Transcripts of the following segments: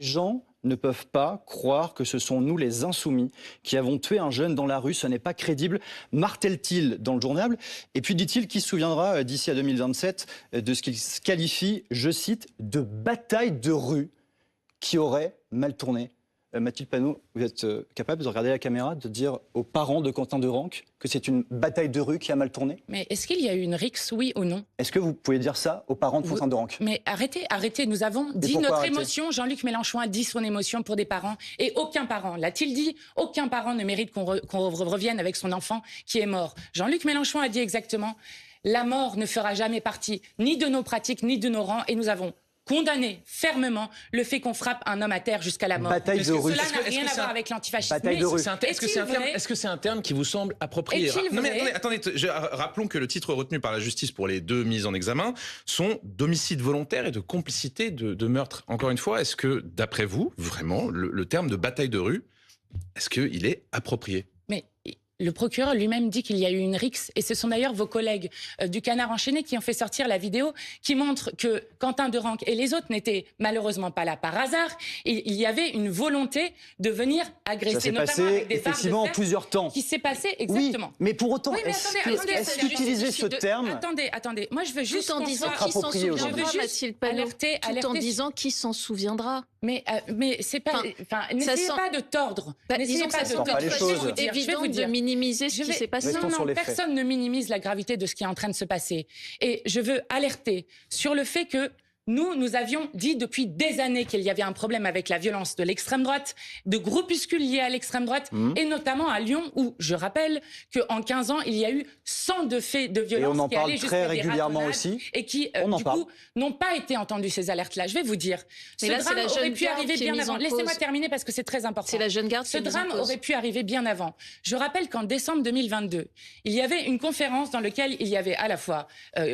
Les gens ne peuvent pas croire que ce sont nous, les insoumis, qui avons tué un jeune dans la rue. Ce n'est pas crédible, martèle-t-il dans le journal. Et puis dit-il qu'il se souviendra d'ici à 2027 de ce qu'il qualifie, je cite, de bataille de rue qui aurait mal tourné. Mathilde Panot, vous êtes capable de regarder la caméra, de dire aux parents de Quentin Derenque que c'est une bataille de rue qui a mal tourné? Mais est-ce qu'il y a eu une rixe, oui ou non? Est-ce que vous pouvez dire ça aux parents de Quentin Derenque? Mais arrêtez, nous avons dit notre émotion. Jean-Luc Mélenchon a dit son émotion pour des parents. Et aucun parent, l'a-t-il dit? Aucun parent ne mérite qu'on revienne avec son enfant qui est mort. Jean-Luc Mélenchon a dit exactement, la mort ne fera jamais partie ni de nos pratiques, ni de nos rangs. Et nous avons condamner fermement le fait qu'on frappe un homme à terre jusqu'à la mort. Bataille de rue. Cela n'a rien à voir avec l'antifascisme. Est-ce que c'est un terme qui vous semble approprié? Non mais attendez, rappelons que le titre retenu par la justice pour les deux mises en examen sont d'homicide volontaire et de complicité de meurtre. Encore une fois, est-ce que, d'après vous, vraiment, le terme de bataille de rue, est-ce qu'il est approprié? Mais le procureur lui-même dit qu'il y a eu une rixe, et ce sont d'ailleurs vos collègues du Canard enchaîné qui ont fait sortir la vidéo qui montre que Quentin Derenque et les autres n'étaient malheureusement pas là par hasard. Et il y avait une volonté de venir agresser, notamment avec des barres de fer, en plusieurs temps. Qui s'est passé exactement. Oui, mais pour autant, oui, est-ce qu'utiliser ce terme... Attendez, moi je veux juste tout en disant qui s'en souviendra, Mathilde Panot, tout en disant qui s'en souviendra. Mais c'est pas... n'essayez pas de tordre. Disons que ça semble évident de minimiser ce qui s'est passé. Non, personne ne minimise la gravité de ce qui est en train de se passer. Et je veux alerter sur le fait que nous avions dit depuis des années qu'il y avait un problème avec la violence de l'extrême droite, de groupuscules liés à l'extrême droite, et notamment à Lyon, où je rappelle qu'en 15 ans, il y a eu 102 faits de violence. Et on en parle très régulièrement aussi. Et qui, du coup, n'ont pas été entendus, ces alertes-là. Je vais vous dire, ce drame aurait pu arriver bien avant. Laissez-moi terminer parce que c'est très important. C'est la jeune garde. Ce drame aurait pu arriver bien avant. Je rappelle qu'en décembre 2022, il y avait une conférence dans laquelle il y avait à la fois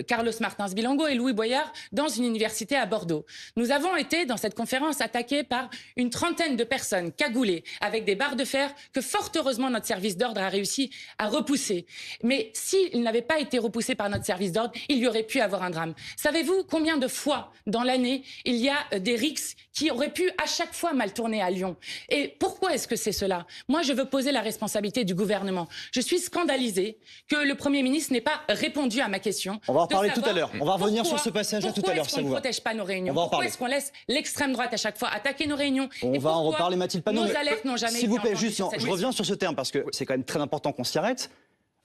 Carlos Martins Bilongo et Louis Boyard dans une université à Bordeaux. Nous avons été dans cette conférence attaqués par une trentaine de personnes cagoulées avec des barres de fer que fort heureusement notre service d'ordre a réussi à repousser. Mais s'il n'avait pas été repoussé par notre service d'ordre, il y aurait pu avoir un drame. Savez-vous combien de fois dans l'année il y a des rixes qui auraient pu à chaque fois mal tourner à Lyon? Et pourquoi est-ce que c'est cela? Moi, je veux poser la responsabilité du gouvernement. Je suis scandalisée que le Premier ministre n'ait pas répondu à ma question. On va en parler tout à l'heure. On va revenir sur ce passage-là tout à l'heure. Pourquoi est-ce qu'on ne protège pas nos réunions? Pourquoi est-ce qu'on laisse l'extrême droite à chaque fois attaquer nos réunions? On va en reparler, Mathilde Panot. Nos alertes n'ont jamais été S'il vous plaît, entendues juste, sur cette je reviens sur ce terme parce que c'est quand même très important qu'on s'y arrête.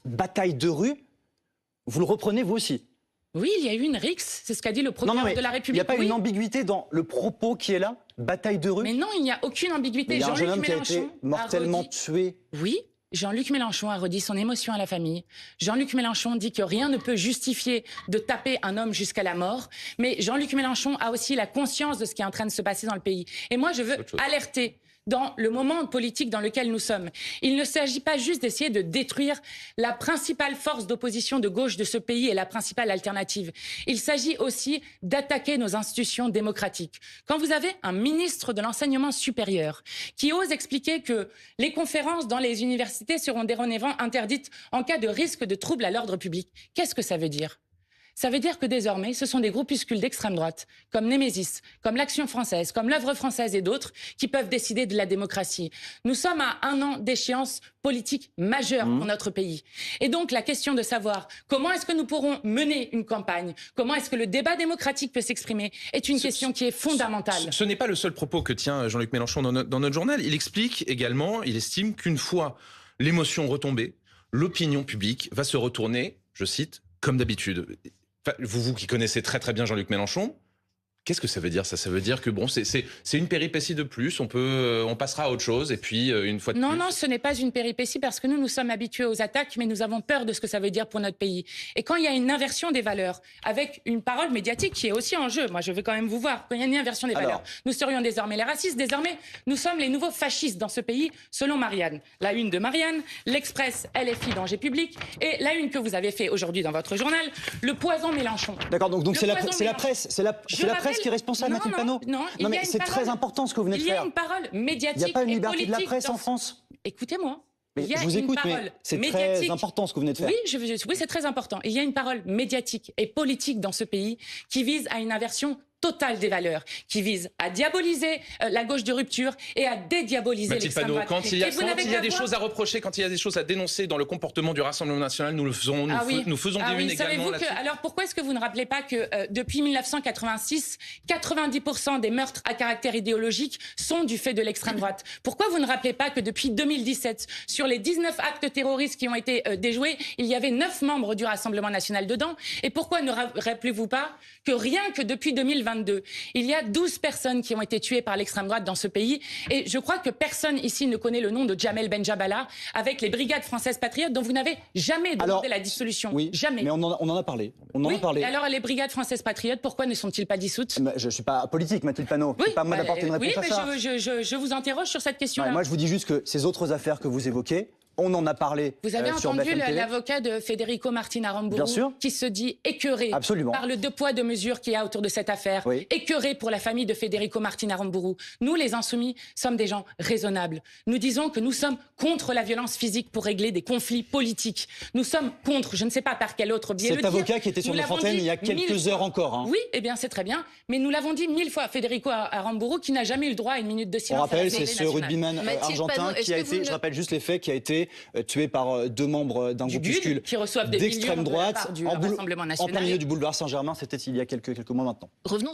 Bataille de rue, vous le reprenez vous aussi? Oui, il y a eu une rixe, c'est ce qu'a dit le procureur de la République. Il n'y a pas une ambiguïté dans le propos qui est là? Bataille de rue? Mais non, il n'y a aucune ambiguïté. Il y a un jeune homme qui a été mortellement tué. Oui, Jean-Luc Mélenchon a redit son émotion à la famille. Jean-Luc Mélenchon dit que rien ne peut justifier de taper un homme jusqu'à la mort. Mais Jean-Luc Mélenchon a aussi la conscience de ce qui est en train de se passer dans le pays. Et moi, je veux alerter dans le moment politique dans lequel nous sommes. Il ne s'agit pas juste d'essayer de détruire la principale force d'opposition de gauche de ce pays et la principale alternative. Il s'agit aussi d'attaquer nos institutions démocratiques. Quand vous avez un ministre de l'enseignement supérieur qui ose expliquer que les conférences dans les universités seront dorénavant interdites en cas de risque de trouble à l'ordre public, qu'est-ce que ça veut dire ? Ça veut dire que désormais, ce sont des groupuscules d'extrême droite, comme Némésis, comme l'Action française, comme l'Œuvre française et d'autres, qui peuvent décider de la démocratie. Nous sommes à 1 an d'échéance politique majeure pour notre pays. Et donc, la question de savoir comment est-ce que nous pourrons mener une campagne, comment est-ce que le débat démocratique peut s'exprimer, est une question qui est fondamentale. Ce n'est pas le seul propos que tient Jean-Luc Mélenchon dans notre journal. Il explique également, il estime qu'une fois l'émotion retombée, l'opinion publique va se retourner, je cite, comme d'habitude. Enfin, vous qui connaissez très très bien Jean-Luc Mélenchon, qu'est-ce que ça veut dire ça? Ça veut dire que bon, c'est une péripétie de plus, on passera à autre chose et puis une fois de plus... Non, ce n'est pas une péripétie parce que nous sommes habitués aux attaques, mais nous avons peur de ce que ça veut dire pour notre pays. Et quand il y a une inversion des valeurs, avec une parole médiatique qui est aussi en jeu, moi je veux quand même vous voir, quand il y a une inversion des valeurs, nous serions désormais les racistes, désormais nous sommes les nouveaux fascistes dans ce pays, selon Marianne. La une de Marianne, l'Express, LFI, danger public, et la une que vous avez fait aujourd'hui dans votre journal, le poison Mélenchon. D'accord, donc c'est la presse, c'est la presse qui est responsable, Mathilde Panot. Non, mais c'est très important ce que vous venez de faire. Il y a une parole médiatique. Il n'y a pas une liberté politique de la presse en France. Écoutez-moi. Mais je vous écoute, mais c'est très important ce que vous venez de faire. Oui, c'est très important. Il y a une parole médiatique et politique dans ce pays qui vise à une inversion totale des valeurs qui vise à diaboliser la gauche de rupture et à dédiaboliser l'extrême droite. Quand il y a des choses à reprocher, quand il y a des choses à dénoncer dans le comportement du Rassemblement national, nous le faisons, nous faisons des unes également là-dessus. Alors pourquoi est-ce que vous ne rappelez pas que depuis 1986, 90% des meurtres à caractère idéologique sont du fait de l'extrême droite? Pourquoi vous ne rappelez pas que depuis 2017, sur les 19 actes terroristes qui ont été déjoués, il y avait 9 membres du Rassemblement national dedans? Et pourquoi ne rappelez-vous pas que rien que depuis 2022, il y a 12 personnes qui ont été tuées par l'extrême droite dans ce pays, et je crois que personne ici ne connaît le nom de Jamel Benjabala avec les brigades françaises patriotes dont vous n'avez jamais demandé la dissolution. Oui, jamais. Mais on en a parlé. On en a parlé. Et alors les brigades françaises patriotes, pourquoi ne sont-ils pas dissoutes? Je ne suis pas politique, Mathilde Panot. Oui, c'est pas à moi d'apporter une réponse à ça. Oui, mais je vous interroge sur cette question-là. Moi, je vous dis juste que ces autres affaires que vous évoquez, on en a parlé. Vous avez sur entendu BFM TV. l'avocat de Federico Martin Aramburu qui se dit écœuré par le deux poids deux mesures qu'il y a autour de cette affaire, écœuré pour la famille de Federico Martin Aramburu. Nous, les Insoumis, sommes des gens raisonnables. Nous disons que nous sommes contre la violence physique pour régler des conflits politiques. Nous sommes contre, je ne sais pas par quel autre biais. Cet avocat qui était sur notre antenne il y a quelques heures encore. Hein. Oui, eh bien c'est très bien, mais nous l'avons dit 1000 fois. Federico Aramburu qui n'a jamais eu le droit à une minute de silence. On rappelle, c'est ce rugbyman argentin qui a été, je rappelle juste les faits, qui a été tué par 2 membres d'un groupuscule d'extrême droite en plein milieu du boulevard Saint-Germain. C'était il y a quelques mois maintenant. Revenons